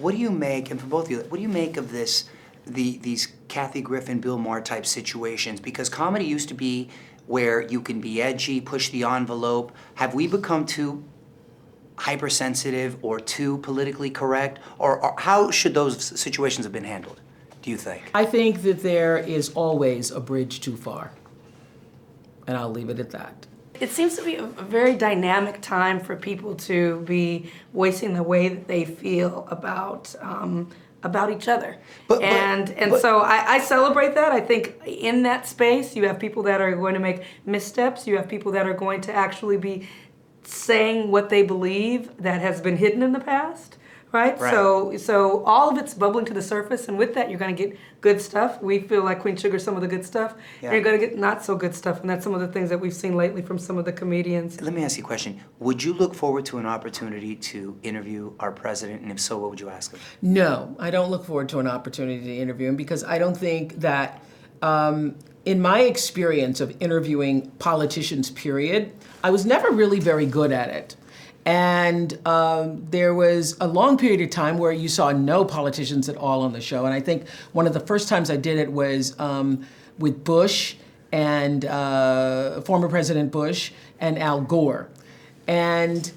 what do you make, and for both of you, what do you make of these Kathy Griffin, Bill Maher type situations? Because comedy used to be where you can be edgy, push the envelope. Have we become too hypersensitive or too politically correct? Or how should those situations have been handled, do you think? I think that there is always a bridge too far. And I'll leave it at that. It seems to be a very dynamic time for people to be voicing the way that they feel about each other. So I celebrate that. I think in that space you have people that are going to make missteps. You have people that are going to actually be saying what they believe that has been hidden in the past. Right? So all of it's bubbling to the surface, and with that, you're going to get good stuff. We feel like Queen Sugar's some of the good stuff. Yeah. And you're going to get not so good stuff, and that's some of the things that we've seen lately from some of the comedians. Let me ask you a question. Would you look forward to an opportunity to interview our president, and if so, what would you ask him? No, I don't look forward to an opportunity to interview him because I don't think that, in my experience of interviewing politicians, period, I was never really very good at it. And there was a long period of time where you saw no politicians at all on the show. And I think one of the first times I did it was with Bush and former President Bush and Al Gore. And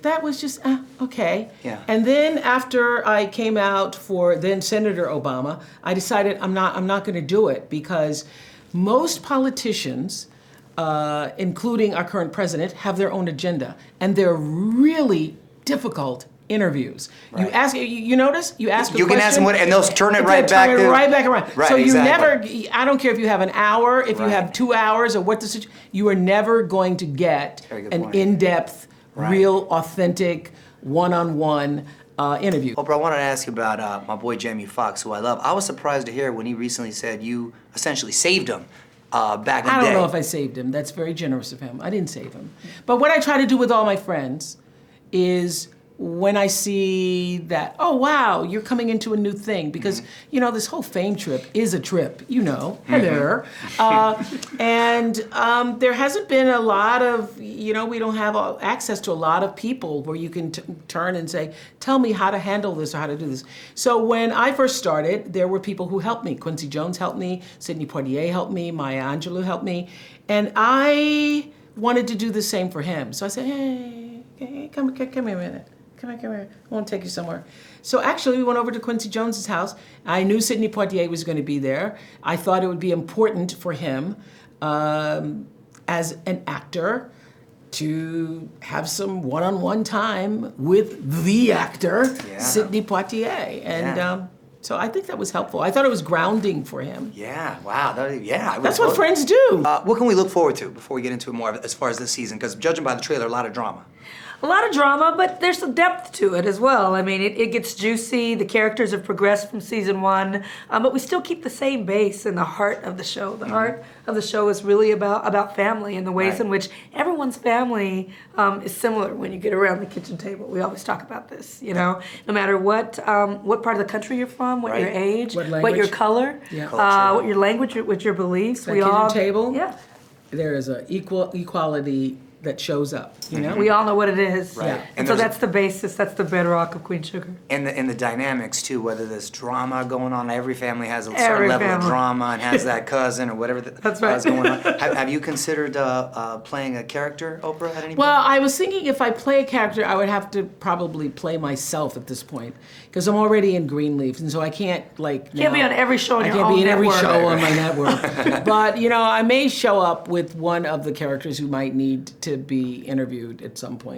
that was just, okay. Yeah. And then after I came out for then Senator Obama, I decided I'm not going to do it because most politicians, including our current president, have their own agenda, and they're really difficult interviews. Right. You ask, you notice, you ask a question. You can ask them what, and they'll turn it right back. Right back around. Right, so you exactly. never, I don't care if you have an hour, if you have 2 hours, or what the situation, you are never going to get an in-depth, real, authentic, one-on-one interview. Oprah, I wanted to ask you about my boy Jamie Foxx, who I love. I was surprised to hear when he recently said you essentially saved him. Back in the day. I don't know if I saved him. That's very generous of him. I didn't save him. But what I try to do with all my friends is when I see that, oh, wow, you're coming into a new thing. Because, you know, this whole fame trip is a trip, you know. Hello. And there hasn't been a lot of, you know, we don't have access to a lot of people where you can turn and say, tell me how to handle this or how to do this. So when I first started, there were people who helped me. Quincy Jones helped me. Sidney Poitier helped me. Maya Angelou helped me. And I wanted to do the same for him. So I said, hey, come here a minute. Come here. I want to take you somewhere. So actually, we went over to Quincy Jones's house. I knew Sidney Poitier was going to be there. I thought it would be important for him, as an actor, to have some one-on-one time with the actor, Sidney Poitier. And so I think that was helpful. I thought it was grounding for him. Yeah, wow. That's what friends do. What can we look forward to before we get into it more as far as this season? Because judging by the trailer, a lot of drama. A lot of drama, but there's some depth to it as well. I mean, it gets juicy. The characters have progressed from season 1, but we still keep the same base in the heart of the show. The heart of the show is really about family and the ways in which everyone's family is similar when you get around the kitchen table. We always talk about this, you know, no matter what part of the country you're from, what your age, what your color, what your language, what your beliefs. The kitchen table, there is an equality that shows up, you know? We all know what it is. Right. Yeah. And so that's the basis, that's the bedrock of Queen Sugar. And the dynamics too, whether there's drama going on, every family has a certain level of drama and has that cousin or whatever that's going on. Have you considered playing a character, Oprah, at any point? Well, I was thinking if I play a character, I would have to probably play myself at this point, because I'm already in Greenleaf, and so I can't Can't be on every show on your own I can't be in every network. show on my network. But, you know, I may show up with one of the characters who might need to be interviewed at some point.